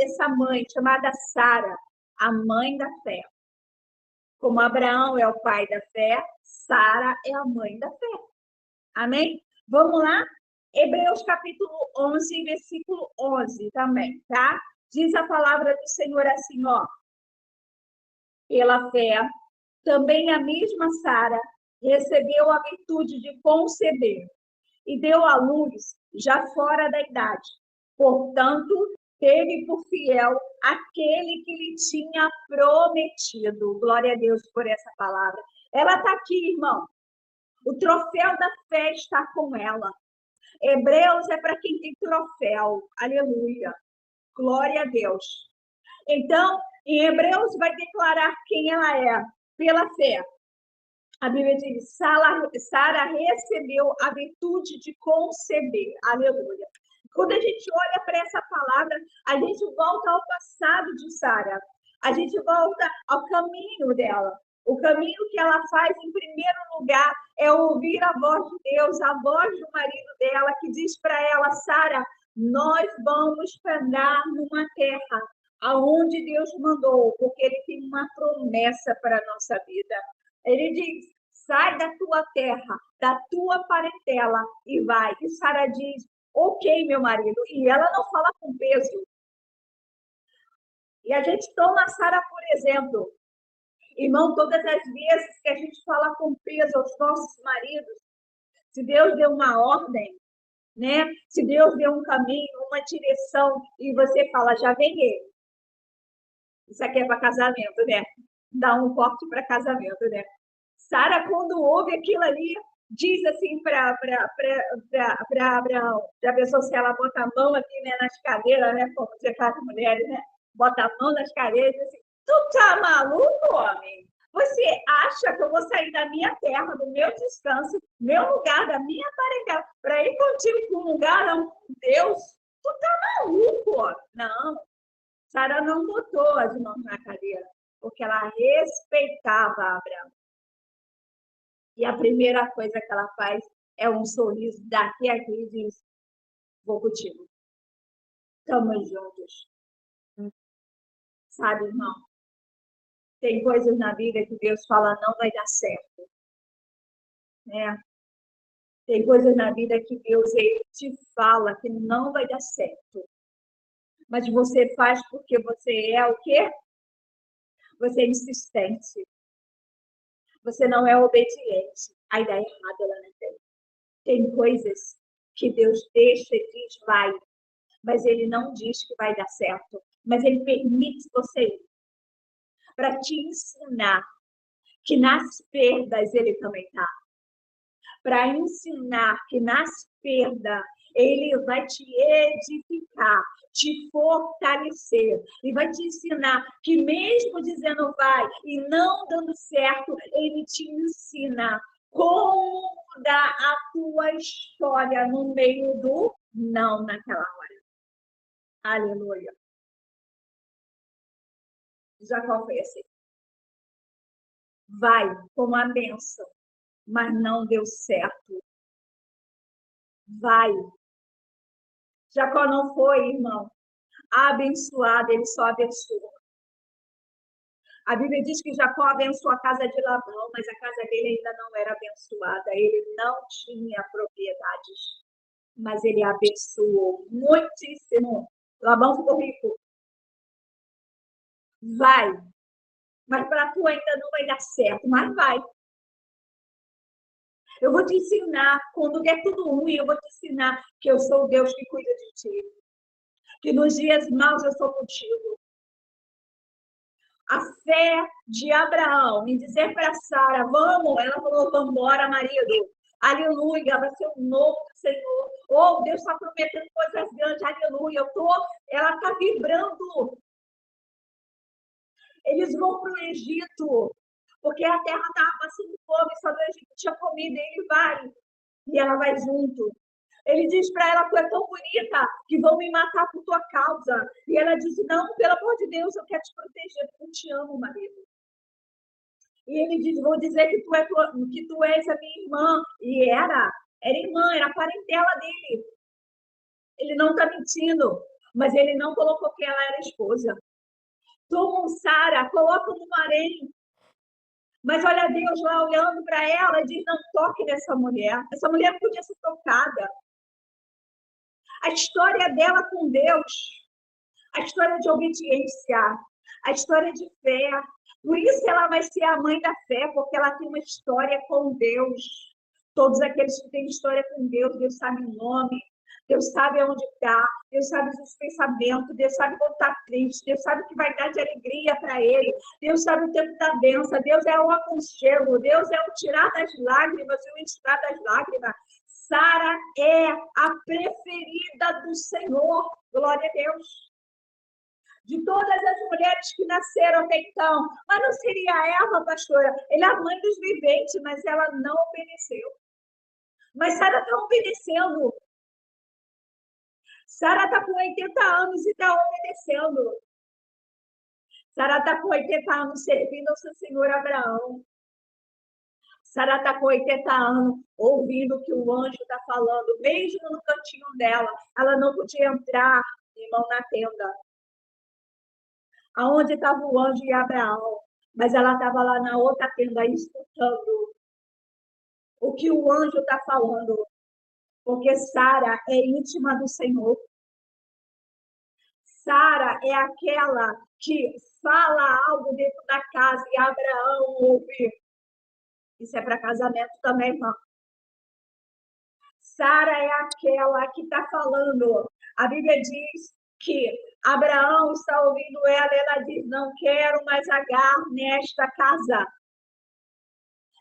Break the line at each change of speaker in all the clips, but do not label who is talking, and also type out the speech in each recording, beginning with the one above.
dessa mãe chamada Sara, a mãe da fé. Como Abraão é o pai da fé, Sara é a mãe da fé. Amém? Vamos lá? Hebreus capítulo 11, versículo 11 também, tá? Diz a palavra do Senhor assim, ó. Pela fé, também a mesma Sara recebeu a virtude de conceber e deu à luz já fora da idade. Portanto, teve por fiel aquele que lhe tinha prometido. Glória a Deus por essa palavra. Ela está aqui, irmão. O troféu da fé está com ela. Hebreus é para quem tem troféu. Aleluia. Glória a Deus. Então, em Hebreus vai declarar quem ela é, pela fé. A Bíblia diz, Sara recebeu a virtude de conceber. Aleluia. Quando a gente olha para essa palavra, a gente volta ao passado de Sara. A gente volta ao caminho dela. O caminho que ela faz, em primeiro lugar, é ouvir a voz de Deus, a voz do marido dela, que diz para ela, Sara, nós vamos andar numa terra aonde Deus mandou, porque Ele tem uma promessa para a nossa vida. Ele diz, sai da tua terra, da tua parentela e vai. E Sara diz, ok, meu marido. E ela não fala com peso. E a gente toma a Sara, por exemplo. Irmão, todas as vezes que a gente fala com peso aos nossos maridos, se Deus deu uma ordem, né? Se Deus deu um caminho, uma direção, e você fala, já vem ele. Isso aqui é para casamento, né? Dá um corte para casamento, né? Sara, quando ouve aquilo ali, diz assim para Abraão, já pensou se ela bota a mão aqui, né, nas cadeiras, né, como dizia as mulheres, né? Bota a mão nas cadeiras e diz assim, tu tá maluco, homem? Você acha que eu vou sair da minha terra, do meu descanso, meu lugar, da minha parentela, para ir contigo para um lugar, não, Deus? Tu tá maluco, homem? Não. Sara não botou as mãos na cadeira, porque ela respeitava Abraão. E a primeira coisa que ela faz é um sorriso daqui a aqui e diz, vou contigo. Estamos juntos. Sabe, irmão? Tem coisas na vida que Deus fala não vai dar certo. Né? Tem coisas na vida que Deus ele te fala que não vai dar certo. Mas você faz porque você é o quê? Você é insistente. Você não é obediente. Aí dá errado lá na frente. Tem coisas que Deus deixa e diz vai. Mas ele não diz que vai dar certo. Mas ele permite você ir. Para te ensinar que nas perdas ele também está. Para ensinar que nas perdas ele vai te edificar, te fortalecer e vai te ensinar que mesmo dizendo vai e não dando certo, ele te ensina como mudar a tua história no meio do não naquela hora. Aleluia. Jacó foi assim. Vai com a bênção, mas não deu certo. Vai. Jacó não foi, irmão, abençoado, ele só abençoou. A Bíblia diz que Jacó abençoou a casa de Labão, mas a casa dele ainda não era abençoada. Ele não tinha propriedades, mas ele abençoou muitíssimo. Labão ficou rico. Vai. Mas para tu ainda não vai dar certo, mas vai. Eu vou te ensinar, quando der tudo ruim, eu vou te ensinar que eu sou o Deus que cuida de ti. Que nos dias maus eu sou contigo. A fé de Abraão em dizer para Sara, vamos, ela falou, vamos embora, marido. Aleluia, vai ser um novo Senhor. Oh, Deus está prometendo coisas grandes, aleluia. Ela está vibrando. Eles vão para o Egito, porque a terra estava passando fome, só do Egito tinha comida, e ele vai. E ela vai junto. Ele diz para ela, tu é tão bonita que vão me matar por tua causa. E ela diz, não, pelo amor de Deus, eu quero te proteger, porque eu te amo, marido. E ele diz, vou dizer que tu és a minha irmã. E era irmã, era a parentela dele. Ele não está mentindo. Mas ele não colocou que ela era esposa. Tomam Sara, colocam no harém. Mas olha Deus lá olhando para ela e diz, não toque nessa mulher. Essa mulher não podia ser tocada. A história dela com Deus, a história de obediência, a história de fé. Por isso ela vai ser a mãe da fé, porque ela tem uma história com Deus. Todos aqueles que têm história com Deus, Deus sabe o nome, Deus sabe onde está, Deus sabe os pensamentos, Deus sabe quando está triste, Deus sabe o que vai dar de alegria para ele, Deus sabe o tempo da bênção, Deus é o aconchego, Deus é o tirar das lágrimas e o enxugar das lágrimas. Sara é a preferida do Senhor, glória a Deus. De todas as mulheres que nasceram até então, mas não seria Eva, pastora? Ela é a mãe dos viventes, mas ela não obedeceu. Mas Sara está obedecendo. Sara está com 80 anos e está obedecendo. Sara está com 80 anos servindo ao seu senhor Abraão. Sara está com 80 anos ouvindo o que o anjo está falando, mesmo no cantinho dela. Ela não podia entrar, irmão, na tenda. Aonde estava o anjo e Abraão. Mas ela estava lá na outra tenda, escutando o que o anjo está falando. Porque Sara é íntima do Senhor. Sara é aquela que fala algo dentro da casa e Abraão ouve. Isso é para casamento também, irmão. Sara é aquela que está falando. A Bíblia diz que Abraão está ouvindo ela e ela diz, não quero mais Agar nesta casa.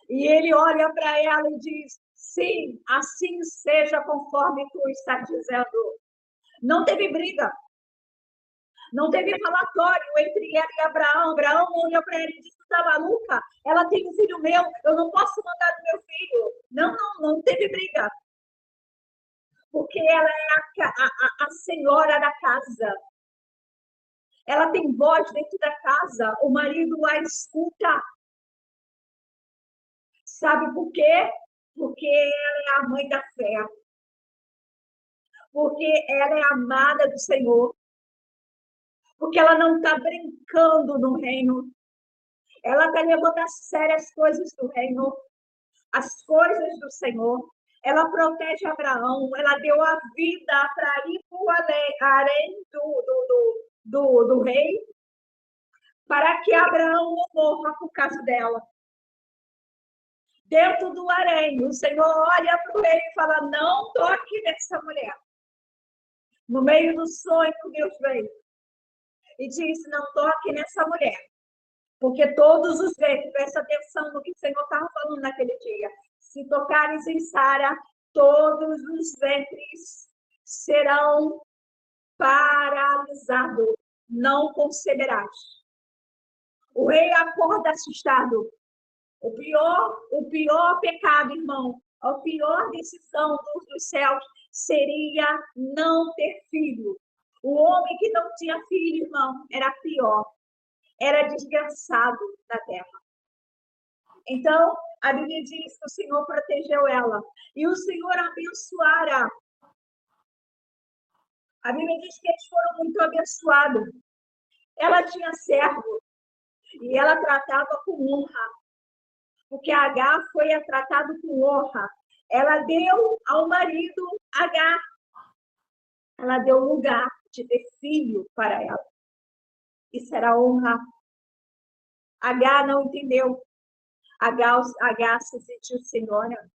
E ele olha para ela e diz, sim, assim seja conforme tu está dizendo. Não teve briga. Não teve falatório entre ela e Abraão. Abraão olhou para ela e disse, está maluca? Ela tem um filho meu, eu não posso mandar no meu filho. Não teve briga. Porque ela é a senhora da casa. Ela tem voz dentro da casa. O marido a escuta. Sabe por quê? Porque ela é a mãe da fé. Porque ela é amada do Senhor. Porque ela não está brincando no reino. Ela está levando a sério as coisas do reino, as coisas do Senhor. Ela protege Abraão, ela deu a vida para ir para o harém do rei, para que Abraão não morra por causa dela. Dentro do harém, o Senhor olha para o rei e fala, não toque nessa mulher. No meio do sonho, Deus veio e disse, não toque nessa mulher. Porque todos os ventres, presta atenção no que o Senhor estava falando naquele dia. Se tocares em Sara, todos os ventres serão paralisados. Não conceberás. O rei acorda assustado. O pior pecado, irmão, a pior decisão dos céus seria não ter filho. O homem que não tinha filho, irmão, era pior. Era desgraçado na terra. Então, a Bíblia diz que o Senhor protegeu ela. E o Senhor abençoara. A Bíblia diz que eles foram muito abençoados. Ela tinha servo. E ela tratava com honra. Porque Agar foi tratada com honra. Ela deu ao marido Agar. Ela deu lugar de ter filho para ela. Isso era honra. Agar não entendeu. Agar se sentiu senhora.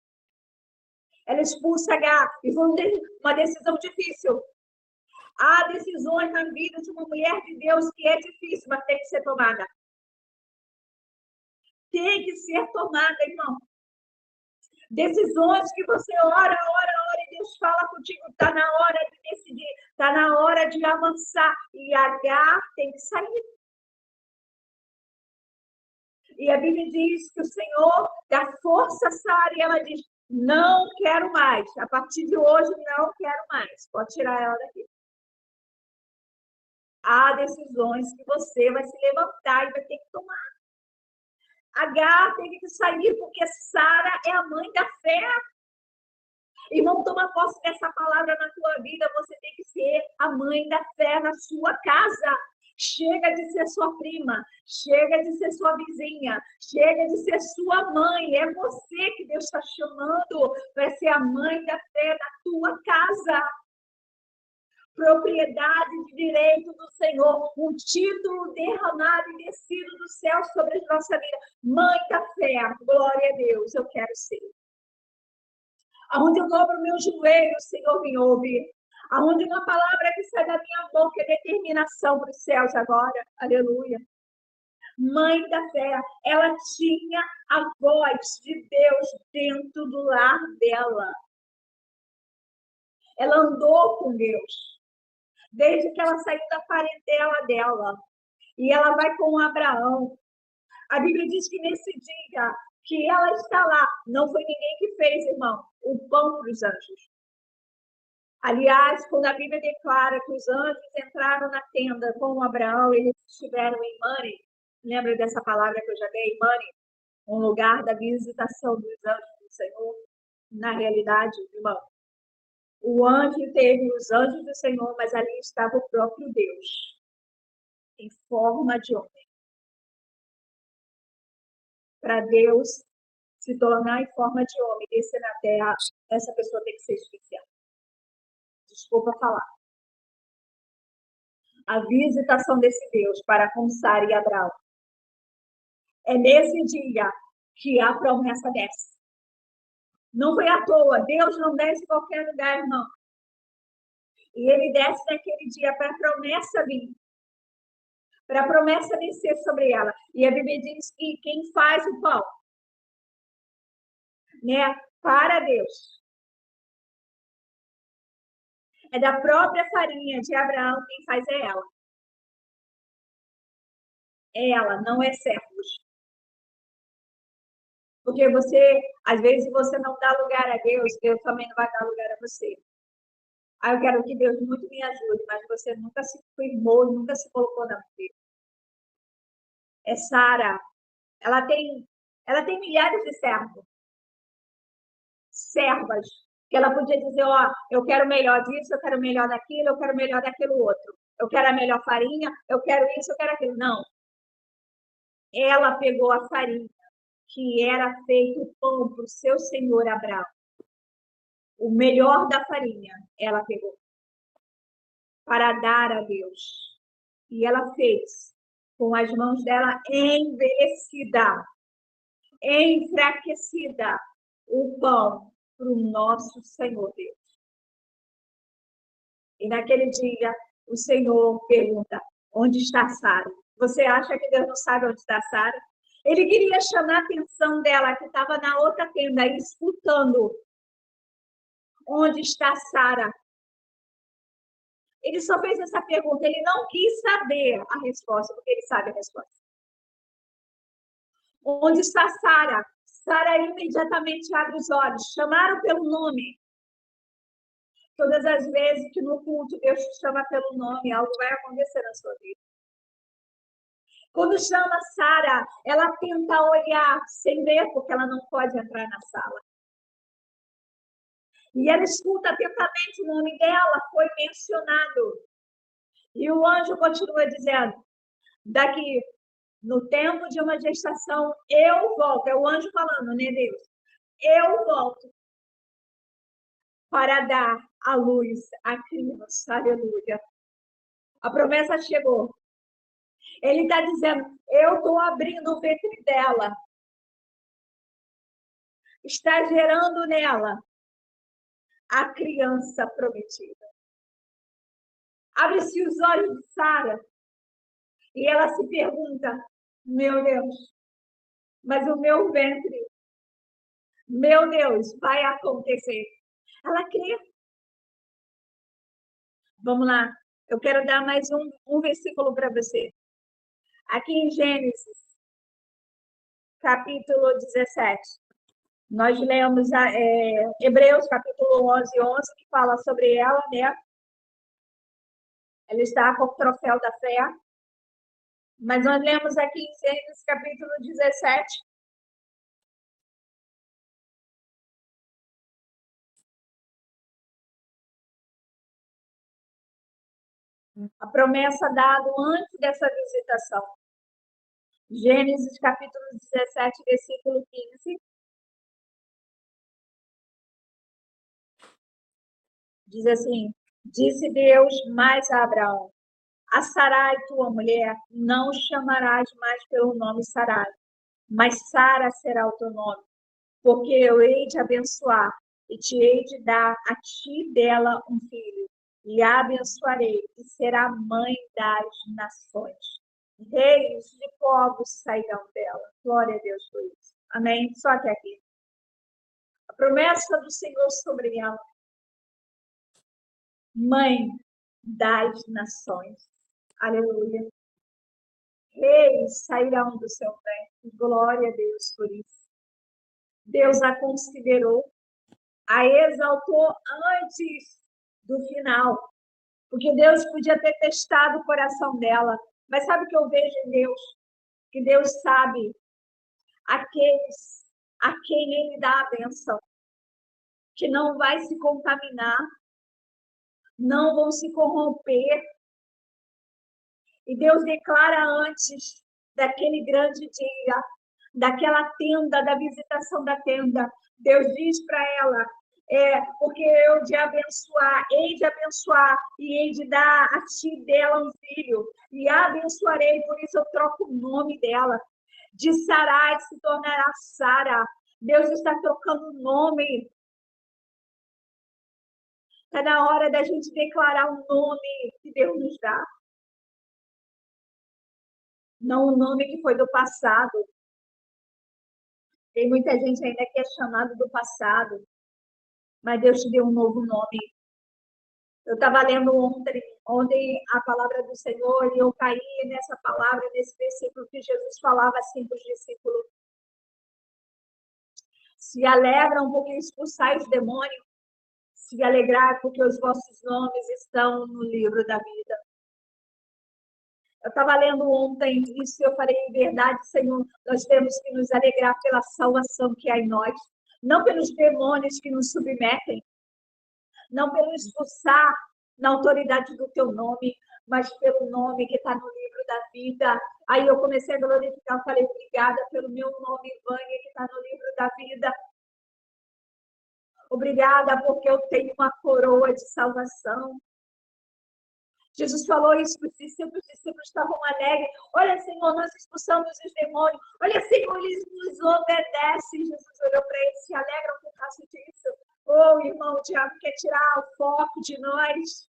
Ela expulsa Agar. E foi uma decisão difícil. Há decisões na vida de uma mulher de Deus que é difícil, mas tem que ser tomada. Tem que ser tomada, irmão. Decisões que você ora, e Deus fala contigo, está na hora de decidir, está na hora de avançar. E Agar tem que sair. E a Bíblia diz que o Senhor dá força a Sara e ela diz, não quero mais. A partir de hoje, não quero mais. Pode tirar ela daqui. Há decisões que você vai se levantar e vai ter que tomar. Agar teve que sair porque Sara é a mãe da fé. Irmão, toma posse dessa palavra na tua vida. Você tem que ser a mãe da fé na sua casa. Chega de ser sua prima, chega de ser sua vizinha, chega de ser sua mãe. É você que Deus está chamando para ser a mãe da fé da tua casa. Propriedade de direito do Senhor, um título derramado e descido do céu sobre a nossa vida. Mãe da fé, glória a Deus, eu quero ser. Aonde eu dobro o meu joelho, o Senhor me ouve. Aonde uma palavra que sai da minha boca é determinação para os céus agora. Aleluia. Mãe da fé, ela tinha a voz de Deus dentro do lar dela. Ela andou com Deus, desde que ela saiu da parentela dela. E ela vai com Abraão. A Bíblia diz que nesse dia que ela está lá, não foi ninguém que fez, irmão, o pão para os anjos. Aliás, quando a Bíblia declara que os anjos entraram na tenda com Abraão, eles estiveram em Mane. Lembra dessa palavra que eu já dei, Mane? Um lugar da visitação dos anjos do Senhor. Na realidade, irmão, o anjo teve os anjos do Senhor, mas ali estava o próprio Deus, em forma de homem. Para Deus se tornar em forma de homem, descer na terra, essa pessoa tem que ser especial. Desculpa falar. A visitação desse Deus para com Sara e Abraão. É nesse dia que a promessa desce. Não foi à toa. Deus não desce em qualquer lugar, irmão. E ele desce naquele dia para a promessa vir. Para a promessa descer sobre ela. E a Bíblia diz que quem faz o pão, né? Para Deus. É da própria farinha de Abraão, quem faz é ela. É ela, não é servos. Porque você, às vezes, você não dá lugar a Deus, Deus também não vai dar lugar a você. Aí eu quero que Deus muito me ajude, mas você nunca se firmou, nunca se colocou na frente. É Sara. Ela tem milhares de servos. Servas. Que ela podia dizer, ó, eu quero melhor disso, eu quero melhor daquilo, eu quero melhor daquilo outro. Eu quero a melhor farinha, eu quero isso, eu quero aquilo. Não. Ela pegou a farinha que era feito o pão para o seu senhor Abraão. O melhor da farinha, ela pegou para dar a Deus. E ela fez com as mãos dela envelhecida, enfraquecida, o pão para o nosso Senhor Deus. E naquele dia, o Senhor pergunta, onde está Sara? Você acha que Deus não sabe onde está Sara? Ele queria chamar a atenção dela, que estava na outra tenda, escutando. Onde está Sara? Ele só fez essa pergunta, ele não quis saber a resposta, porque ele sabe a resposta. Onde está Sara? Sara imediatamente abre os olhos, chamaram pelo nome. Todas as vezes que no culto Deus te chama pelo nome, algo vai acontecer na sua vida. Quando chama Sara, ela tenta olhar sem ver, porque ela não pode entrar na sala. E ela escuta atentamente o nome dela, foi mencionado. E o anjo continua dizendo, daqui no tempo de uma gestação, eu volto. É o anjo falando, né, Deus? Eu volto para dar à luz a criança. Aleluia. A promessa chegou. Ele está dizendo, eu estou abrindo o ventre dela. Está gerando nela a criança prometida. Abre-se os olhos de Sara e ela se pergunta, meu Deus, mas o meu ventre, meu Deus, vai acontecer. Ela crê. Vamos lá. Eu quero dar mais um versículo para você. Aqui em Gênesis, capítulo 17. Nós lemos Hebreus, capítulo 11, que fala sobre ela, né? Ela está com o troféu da fé. Mas nós lemos aqui em Gênesis, capítulo 17. A promessa dada antes dessa visitação. Gênesis capítulo 17, versículo 15. Diz assim: disse Deus mais a Abraão: a Sarai, tua mulher, não chamarás mais pelo nome Sarai, mas Sara será o teu nome, porque eu hei de abençoar e te hei de dar a ti dela um filho, e a abençoarei, e será mãe das nações. Reis de povos sairão dela. Glória a Deus por isso. Amém? Só até aqui. A promessa do Senhor sobre ela. Mãe das nações. Aleluia. Reis sairão do seu ventre. Glória a Deus por isso. Deus a considerou, a exaltou antes do final. Porque Deus podia ter testado o coração dela. Mas sabe o que eu vejo em Deus? Que Deus sabe aqueles a quem Ele dá a bênção, que não vai se contaminar, não vão se corromper. E Deus declara antes daquele grande dia, daquela tenda, da visitação da tenda, Deus diz para ela, porque eu de abençoar, hei de abençoar e hei de dar a ti dela um filho, e a abençoarei, por isso eu troco o nome dela. De Sarai se tornará Sara. Deus está trocando o nome. Está na hora da gente declarar o nome que Deus nos dá. Não o nome que foi do passado. Tem muita gente ainda que é chamado do passado. Mas Deus te deu um novo nome. Eu estava lendo ontem a palavra do Senhor e eu caí nessa palavra, nesse versículo que Jesus falava assim para os discípulos. Se alegram porque expulsais o demônio, se alegrar porque os vossos nomes estão no livro da vida. Eu estava lendo ontem isso e eu falei, em verdade, Senhor, nós temos que nos alegrar pela salvação que há em nós, não pelos demônios que nos submetem, não pelo expulsar na autoridade do teu nome, mas pelo nome que está no livro da vida. Aí eu comecei a glorificar, eu falei, obrigada pelo meu nome, Vânia, que está no livro da vida. Obrigada porque eu tenho uma coroa de salvação. Jesus falou isso para os discípulos estavam alegres. Olha, Senhor, nós expulsamos os demônios. Olha, Senhor, eles nos obedecem. Jesus olhou para eles, se alegram por causa disso. Oh, irmão, o diabo quer tirar o foco de nós.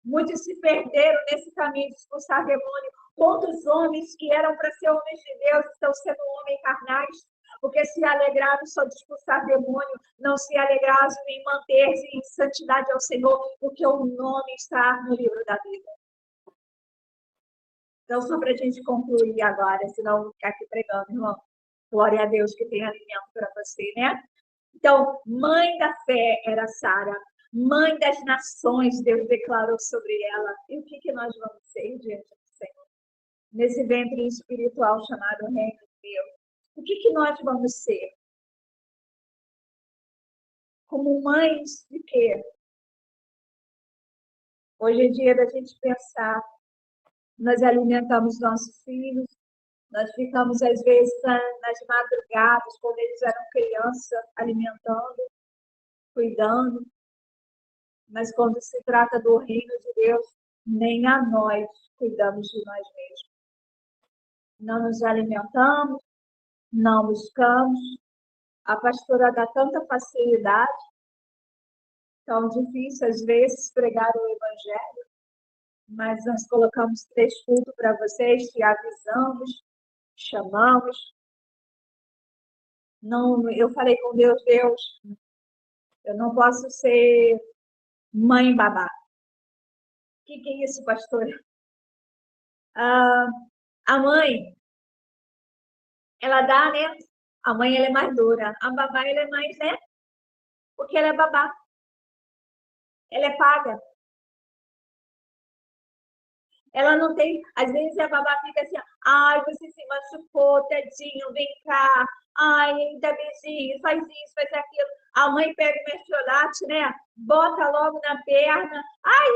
Muitos se perderam nesse caminho de expulsar demônio. Quantos homens que eram para ser homens de Deus estão sendo homens carnais? Porque se alegraram só de expulsar demônio, não se alegraram em manter-se em santidade ao Senhor, porque o nome está no livro da vida. Então, só para a gente concluir agora, senão eu vou ficar aqui pregando, irmão. Glória a Deus que tem alimento para você, né? Então, mãe da fé era Sara. Mãe das nações, Deus declarou sobre ela. E o que nós vamos ser diante do Senhor? Nesse ventre espiritual chamado Reino de Deus. O que nós vamos ser? Como mães de quê? Hoje é dia da gente pensar. Nós alimentamos nossos filhos, nós ficamos, às vezes, nas madrugadas, quando eles eram crianças, alimentando, cuidando. Mas quando se trata do reino de Deus, nem a nós cuidamos de nós mesmos. Não nos alimentamos, não buscamos. A pastora dá tanta facilidade, tão difícil às vezes pregar o evangelho, mas nós colocamos 3 cultos para vocês, te avisamos, chamamos. Não, eu falei com Deus, eu não posso ser mãe babá. O que é isso, pastora? A mãe, ela dá, né? A mãe ela é mais dura. A babá ela é mais, né? Porque ela é babá. Ela é paga. Ela não tem, às vezes a babá fica assim, ai, você se machucou, tadinho, vem cá, ai, dá beijinho, faz isso, faz aquilo. A mãe pega o mertiolate, né? Bota logo na perna, ai,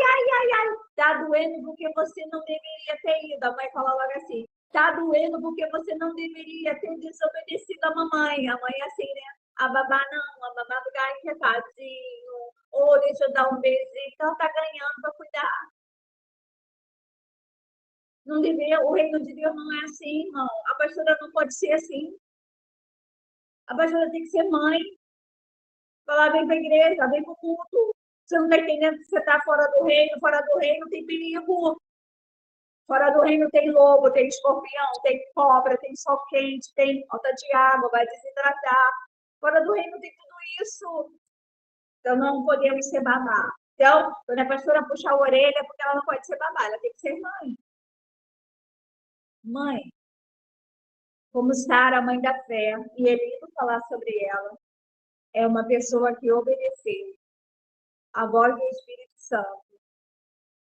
tá doendo porque você não deveria ter ido. A mãe fala logo assim, tá doendo porque você não deveria ter desobedecido a mamãe. A mãe assim, né? A babá não, a babá fica, ai, que tadinho, ou deixa eu dar um beijinho, então tá ganhando para cuidar. Não deveria, o reino de Deus não é assim, irmão. A pastora não pode ser assim. A pastora tem que ser mãe. Falar, vem para a igreja, vem para o culto. Você não está entendendo que você está fora do reino tem perigo. Fora do reino tem lobo, tem escorpião, tem cobra, tem sol quente, tem falta de água, vai desidratar. Fora do reino tem tudo isso. Então não podemos ser babá. Então, quando a pastora puxar a orelha, é porque ela não pode ser babá, ela tem que ser mãe. Mãe, como Sara, mãe da fé, e ele indo falar sobre ela, é uma pessoa que obedeceu a voz do Espírito Santo